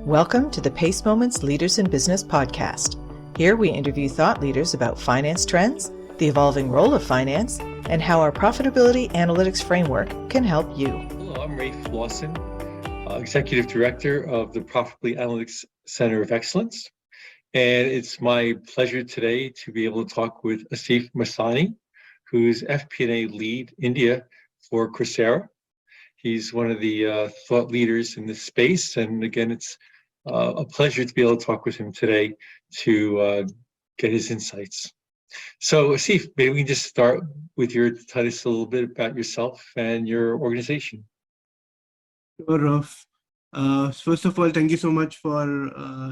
Welcome to the Pace Moments Leaders in Business podcast. Here we interview thought leaders about finance trends, the evolving role of finance, and how our Profitability Analytics Framework can help you. Hello, I'm Rafe Lawson, Executive Director of the Profitability Analytics Center of Excellence. And it's my pleasure today to be able to talk with Asif Masani, who's FP&A lead India for Coursera. He's one of the thought leaders in this space. And again, it's a pleasure to be able to talk with him today to get his insights. So Asif, maybe we can just start with your tell us a little bit about yourself and your organization. Sure, Raf. First of all, thank you so much for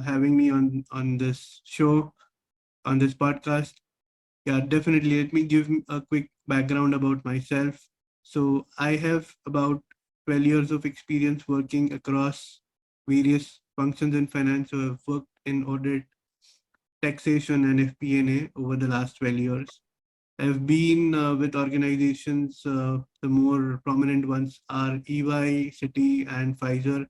having me on this show, on this podcast. Yeah, definitely. Let me give a quick background about myself. So I have about 12 years of experience working across various functions in finance. So I've worked in audit, taxation, and FP&A over the last 12 years. I've been with organizations, the more prominent ones are EY, Citi, and Pfizer.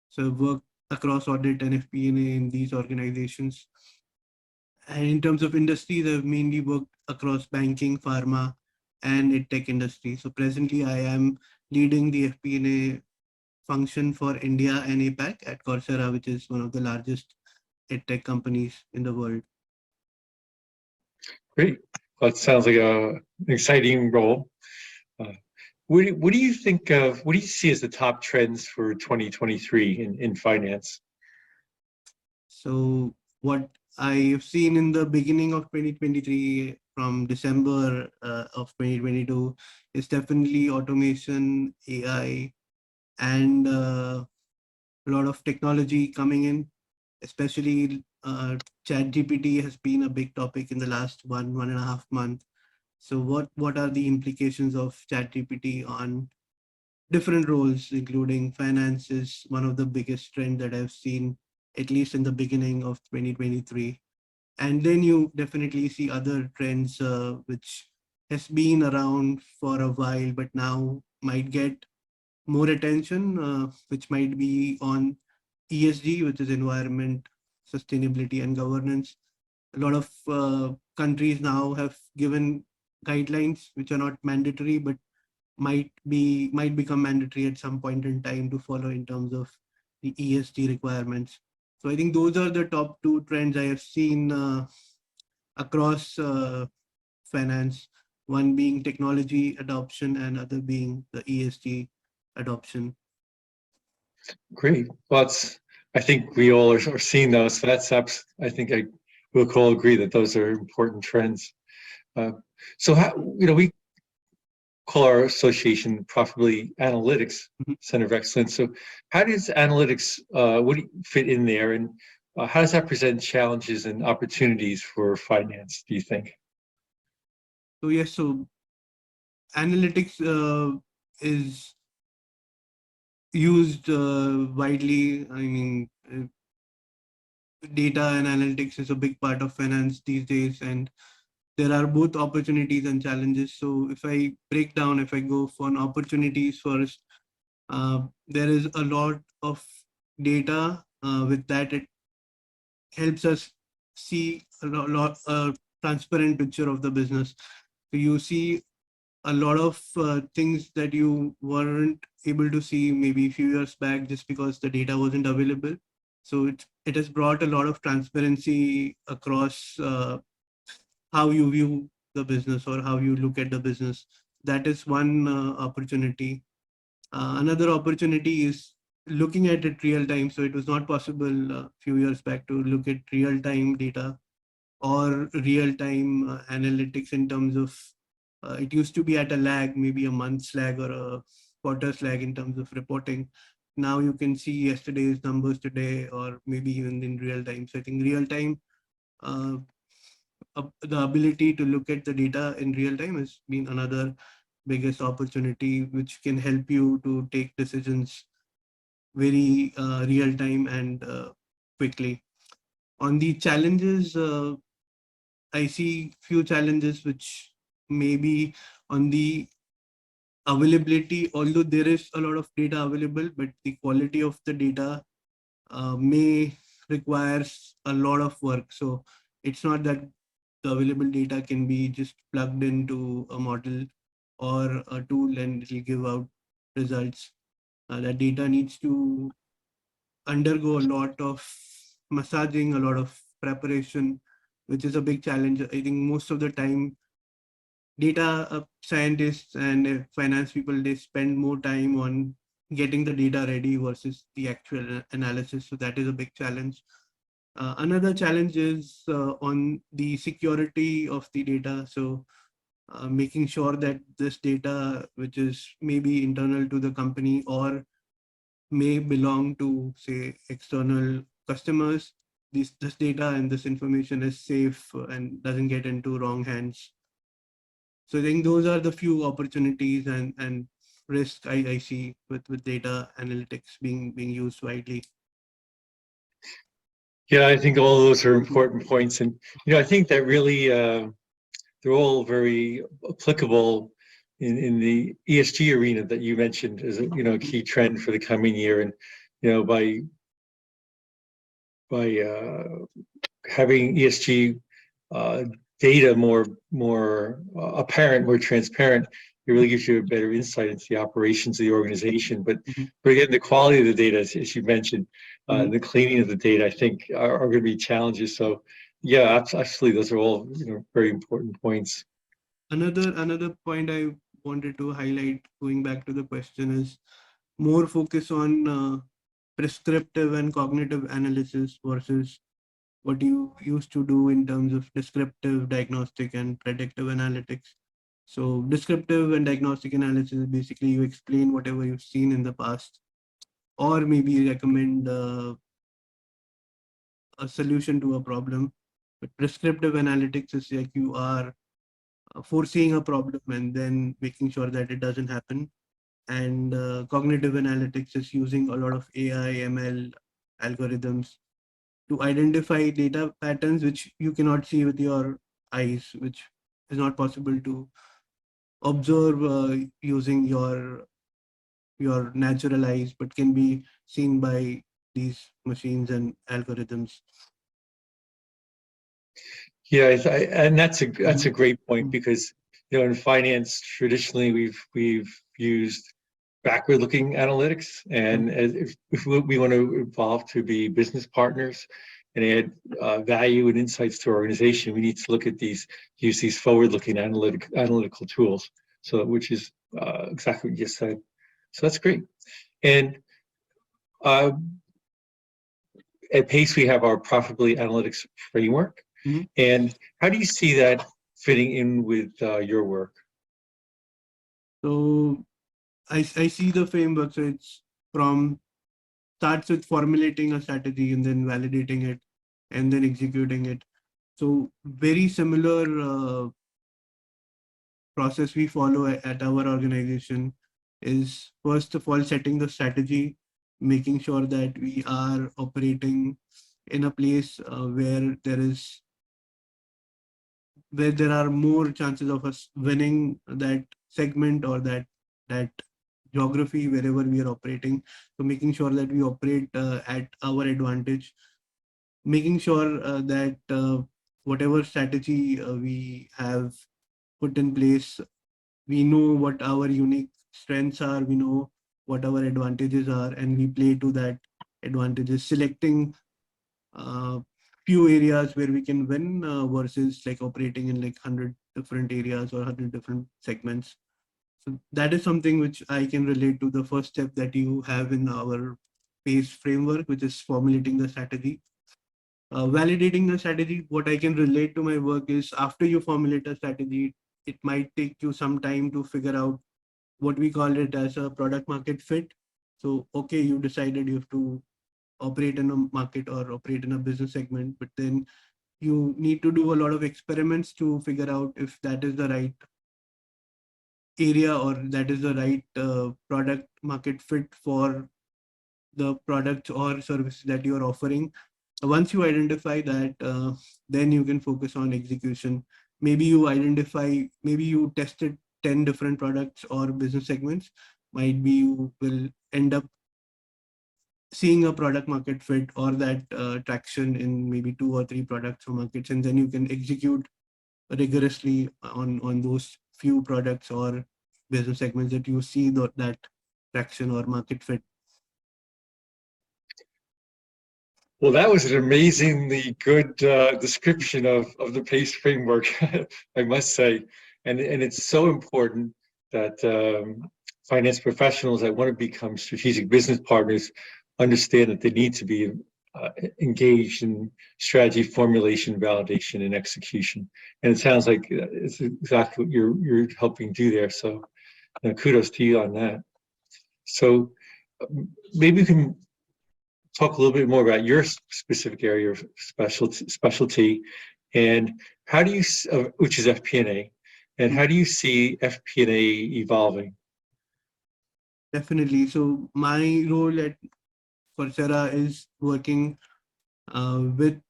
So I've worked across audit and FP&A in these organizations. And in terms of industries, I've mainly worked across banking, pharma, and edtech industry. So presently, I am leading the FP&A function for India and APAC at Coursera, which is one of the largest edtech companies in the world. Great. That sounds like an exciting role. What do you think of, what do you see as the top trends for 2023 in finance? So what I've seen in the beginning of 2023, from December of 2022, is definitely automation, AI, and a lot of technology coming in, especially ChatGPT has been a big topic in the last one and a half month. So what are the implications of ChatGPT on different roles, including finance is one of the biggest trends that I've seen, at least in the beginning of 2023. And then you definitely see other trends which has been around for a while, but now might get more attention, which might be on ESG, which is environment, sustainability, and governance. A lot of countries now have given guidelines which are not mandatory, but might become mandatory at some point in time to follow in terms of the ESG requirements. So I think those are the top two trends I have seen across finance, one being technology adoption and other being the ESG adoption. Great. Well, I think we all are seeing those. So I think we'll all agree that those are important trends. So how, we call our association Profitability Analytics Center of Excellence. So how does analytics, what do you fit in there, and how does that present challenges and opportunities for finance, do you think? So yes, so analytics is used widely. I mean, data and analytics is a big part of finance these days, and there are both opportunities and challenges. So if I go for opportunities first, there is a lot of data. With that, it helps us see a transparent picture of the business. So you see a lot of things that you weren't able to see maybe a few years back just because the data wasn't available. So it has brought a lot of transparency across how you view the business or how you look at the business. That is one opportunity. Another opportunity is looking at it real time. So it was not possible a few years back to look at real time data or real time analytics in terms of it used to be at a lag, maybe a month's lag or a quarter's lag in terms of reporting. Now you can see yesterday's numbers today or maybe even in real time. So I think real time, the ability to look at the data in real time has been another biggest opportunity, which can help you to take decisions very real time and quickly. On the challenges, I see few challenges which may be on the availability, although there is a lot of data available, but the quality of the data may requires a lot of work. So it's not that the available data can be just plugged into a model or a tool and it will give out results. That data needs to undergo a lot of massaging, a lot of preparation, which is a big challenge. I think most of the time, data scientists and finance people, they spend more time on getting the data ready versus the actual analysis. So that is a big challenge. Another challenge is on the security of the data. So making sure that this data, which is maybe internal to the company or may belong to, say, external customers, this data and this information is safe and doesn't get into wrong hands. So I think those are the few opportunities and risk I see with data analytics being used widely. Yeah, I think all of those are important points, and I think that really they're all very applicable in the ESG arena that you mentioned as a key trend for the coming year, and by having ESG data more apparent, more transparent, it really gives you a better insight into the operations of the organization. But again, the quality of the data, as you mentioned, the cleaning of the data, I think are going to be challenges. So yeah, absolutely, those are all very important points. Another point I wanted to highlight, going back to the question, is more focus on prescriptive and cognitive analysis versus what you used to do in terms of descriptive, diagnostic, and predictive analytics. So descriptive and diagnostic analysis is basically you explain whatever you've seen in the past, or maybe recommend a solution to a problem. But prescriptive analytics is like you are foreseeing a problem and then making sure that it doesn't happen. And cognitive analytics is using a lot of AI, ML algorithms to identify data patterns which you cannot see with your eyes, which is not possible to observe using your natural eyes, but can be seen by these machines and algorithms. Yeah, and that's a great point, because in finance traditionally we've used backward-looking analytics, and if we want to evolve to be business partners and add value and insights to our organization, we need to use these forward-looking analytical tools. So, which is exactly what you just said. So that's great. And at Pace, we have our Profitability Analytics Framework. And how do you see that fitting in with your work? So I see the framework. So it's starts with formulating a strategy and then validating it and then executing it. So very similar process we follow at our organization is, first of all, setting the strategy, making sure that we are operating in a place where there are more chances of us winning that segment or that geography wherever we are operating. So making sure that we operate at our advantage, making sure that whatever strategy we have put in place, we know what our unique strengths are, we know what our advantages are, and we play to that advantages, selecting few areas where we can win versus like operating in like 100 different areas or 100 different segments. So that is something which I can relate to the first step that you have in our PACE framework, which is formulating the strategy. Validating the strategy, what I can relate to my work is, after you formulate a strategy, it might take you some time to figure out what we call it as a product market fit. So, okay, you decided you have to operate in a market or operate in a business segment, but then you need to do a lot of experiments to figure out if that is the right area or that is the right product market fit for the products or services that you are offering. Once you identify that, then you can focus on execution. Maybe you tested 10 different products or business segments. Might be you will end up seeing a product market fit or that traction in maybe 2 or 3 products or markets, and then you can execute rigorously on those few products or business segments that you see that traction or market fit. Well, that was an amazingly good description of the PACE framework, I must say. And it's so important that finance professionals that want to become strategic business partners understand that they need to be engaged in strategy formulation, validation, and execution. And it sounds like it's exactly what you're helping do there. So kudos to you on that. So maybe we can talk a little bit more about your specific area of specialty, and how do you, which is FP&A, and how do you see FP&A evolving? Definitely. So my role at Coursera is working with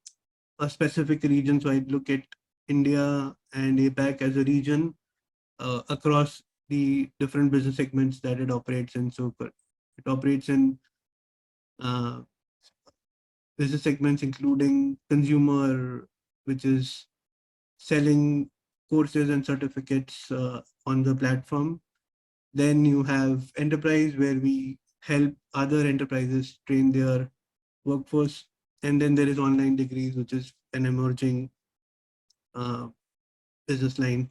a specific region. So I look at India and APAC as a region across the different business segments that it operates in. So it operates in uh, business segments including consumer, which is selling courses and certificates on the platform. Then you have enterprise, where we help other enterprises train their workforce. And then there is online degrees, which is an emerging uh, business line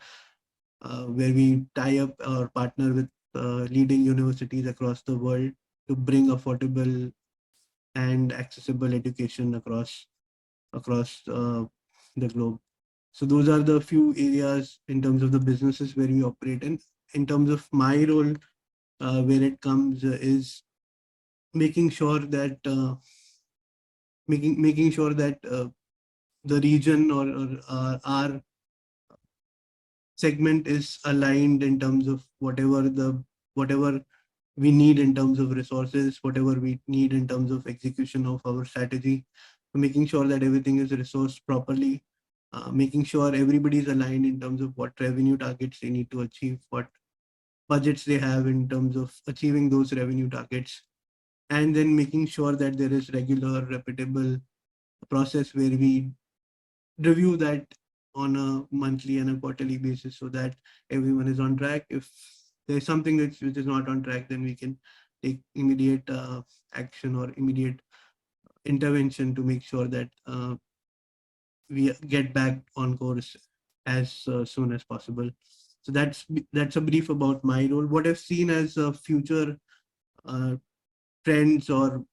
where we tie up or partner with leading universities across the world to bring affordable and accessible education across the globe. So those are the few areas in terms of the businesses where we operate in. In terms of my role, where it comes is making sure that making sure that the region or our segment is aligned in terms of whatever we need in terms of resources, whatever we need in terms of execution of our strategy, making sure that everything is resourced properly, making sure everybody is aligned in terms of what revenue targets they need to achieve, what budgets they have in terms of achieving those revenue targets, and then making sure that there is regular, repeatable process where we review that on a monthly and a quarterly basis so that everyone is on track. If there's something which is not on track, then we can take immediate action or immediate intervention to make sure that we get back on course as soon as possible. So that's a brief about my role. What I've seen as future uh, trends, or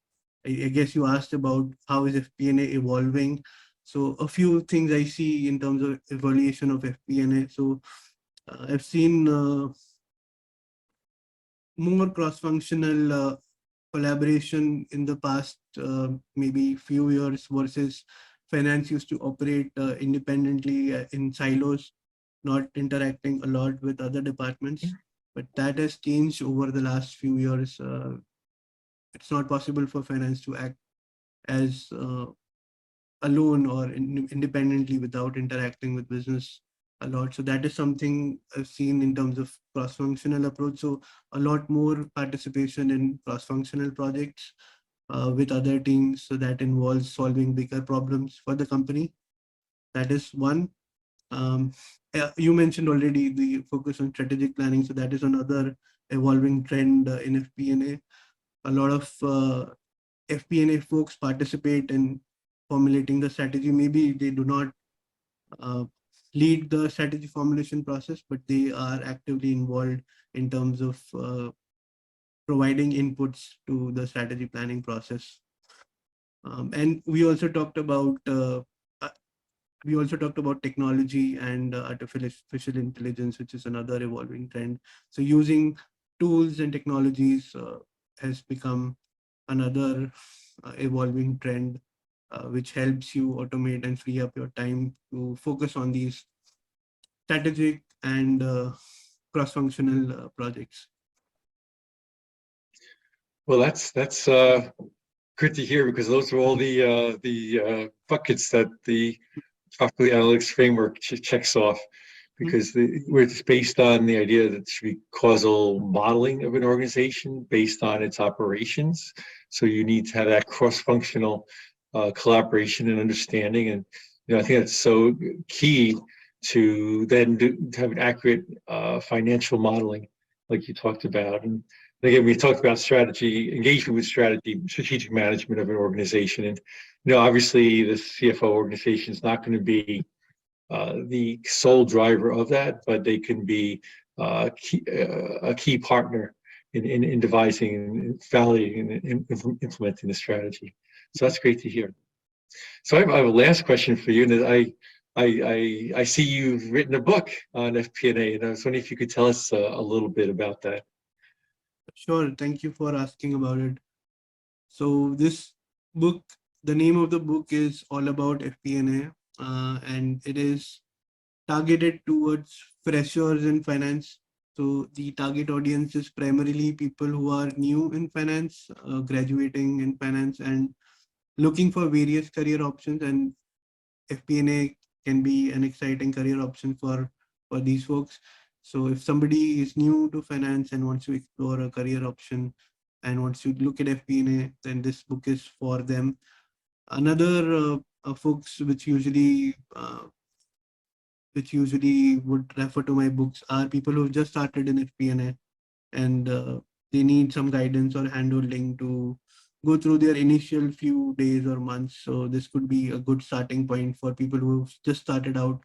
I guess you asked about how is FP&A evolving. So a few things I see in terms of evaluation of FP&A. So I've seen more cross-functional collaboration in the past maybe few years, versus finance used to operate independently in silos, not interacting a lot with other departments. But that has changed over the last few years. It's not possible for finance to act as alone or independently without interacting with business a lot. So that is something I've seen in terms of cross-functional approach. So a lot more participation in cross-functional projects with other teams. So that involves solving bigger problems for the company. That is one. You mentioned already the focus on strategic planning. So that is another evolving trend in FP&A. A lot of FP&A folks participate in formulating the strategy. Maybe they do not uh, lead the strategy formulation process, but they are actively involved in terms of providing inputs to the strategy planning process. And we also talked about technology and artificial intelligence, which is another evolving trend. So using tools and technologies has become another evolving trend, which helps you automate and free up your time to focus on these strategic and cross-functional projects. Well, that's good to hear, because those are all the buckets that the Profitability Analytics Framework checks off. because where it's based on the idea that it should be causal modeling of an organization based on its operations. So you need to have that cross-functional collaboration and understanding. And I think that's so key to then to have an accurate financial modeling, like you talked about. And again, we talked about strategy, engagement with strategy, strategic management of an organization. And obviously, the CFO organization is not going to be the sole driver of that, but they can be a key partner in devising and validating and implementing the strategy. So that's great to hear. So I have a last question for you, and I see you've written a book on FP&A, and I was wondering if you could tell us a little bit about that. Sure. Thank you for asking about it. So this book, the name of the book is all about FP&A, and it is targeted towards freshers in finance. So the target audience is primarily people who are new in finance, graduating in finance, and looking for various career options. And FP&A can be an exciting career option for these folks. So if somebody is new to finance and wants to explore a career option and wants to look at FP&A, then this book is for them. Another folks which usually would refer to my books are people who've just started in FP&A and they need some guidance or handholding to go through their initial few days or months. So this could be a good starting point for people who've just started out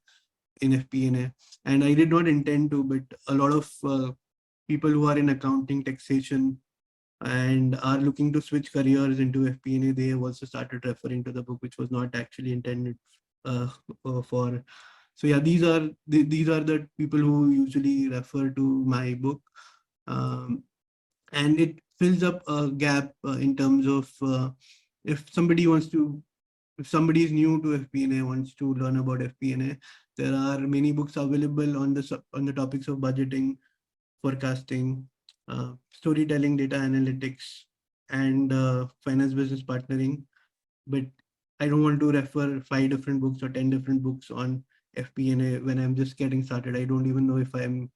in FP&A. And I did not intend to, but a lot of people who are in accounting, taxation, and are looking to switch careers into FP&A, they have also started referring to the book, which was not actually intended for. So yeah, these are the people who usually refer to my book, and it fills up a gap in terms of if somebody is new to FP&A, wants to learn about FP&A, there are many books available on the topics of budgeting, forecasting, storytelling, data analytics, and finance business partnering. But I don't want to refer 5 different books or 10 different books on FP&A when I'm just getting started. I don't even know if I'm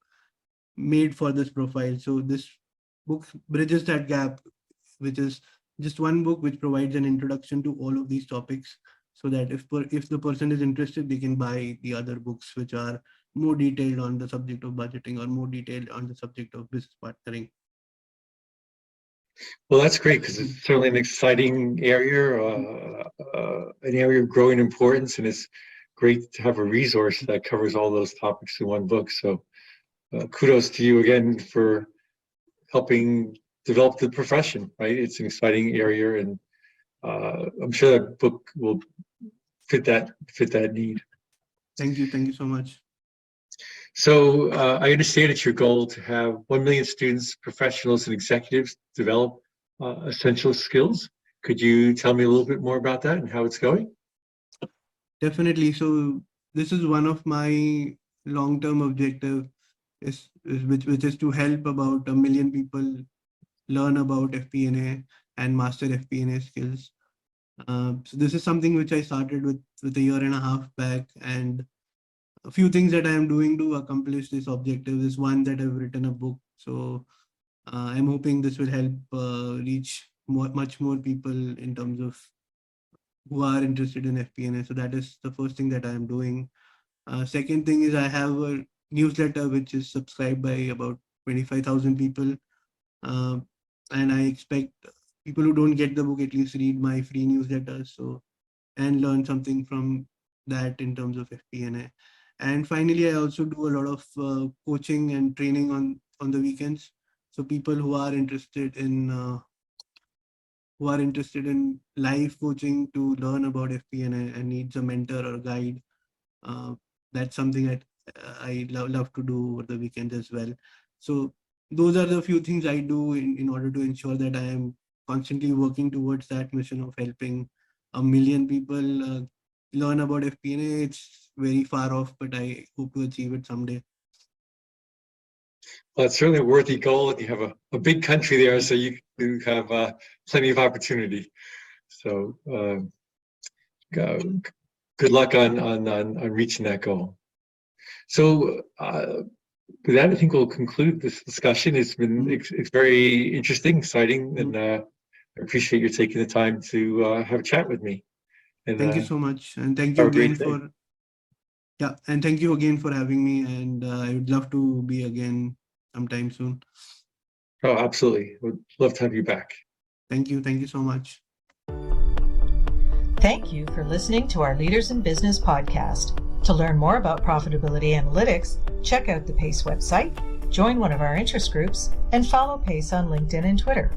made for this profile. So this book bridges that gap, which is just one book which provides an introduction to all of these topics, so that if the person is interested, they can buy the other books which are more detailed on the subject of budgeting or more detailed on the subject of business partnering. Well, that's great because it's certainly an exciting area, an area of growing importance, and it's great to have a resource that covers all those topics in one book. So kudos to you again for helping develop the profession, right? It's an exciting area, and I'm sure that book will fit that need. Thank you so much. So I understand it's your goal to have 1 million students, professionals, and executives develop essential skills. Could you tell me a little bit more about that and how it's going? Definitely. So this is one of my long-term objective, which is to help about 1 million people learn about FP&A and master FP&A skills. So this is something which I started with a year and a half back, and a few things that I am doing to accomplish this objective is one, that I've written a book. So I'm hoping this will help reach much more people in terms of who are interested in FP&A. So that is the first thing that I am doing. Second thing is I have a newsletter which is subscribed by about 25,000 people. And I expect people who don't get the book at least read my free newsletter, and learn something from that in terms of FP&A. And finally, I also do a lot of coaching and training on the weekends. So people who are interested in live coaching to learn about FP&A and needs a mentor or guide, that's something that I love to do over the weekends as well. So those are the few things I do in order to ensure that I am constantly working towards that mission of helping 1 million people learn about FP&A. It's very far off, but I hope to achieve it someday. Well, it's certainly a worthy goal, and you have a big country there, so you have plenty of opportunity. So good luck on reaching that goal. So with that, I think we'll conclude this discussion. It's been it's very interesting, exciting, and I appreciate you taking the time to have a chat with me. And thank you so much, and thank have you a great again day. and thank you again for having me. And I would love to be again sometime soon. Oh, absolutely. Would love to have you back. Thank you so much. Thank you for listening to our Leaders in Business podcast. To learn more about profitability analytics, check out the PACE website, join one of our interest groups, and follow PACE on LinkedIn and Twitter.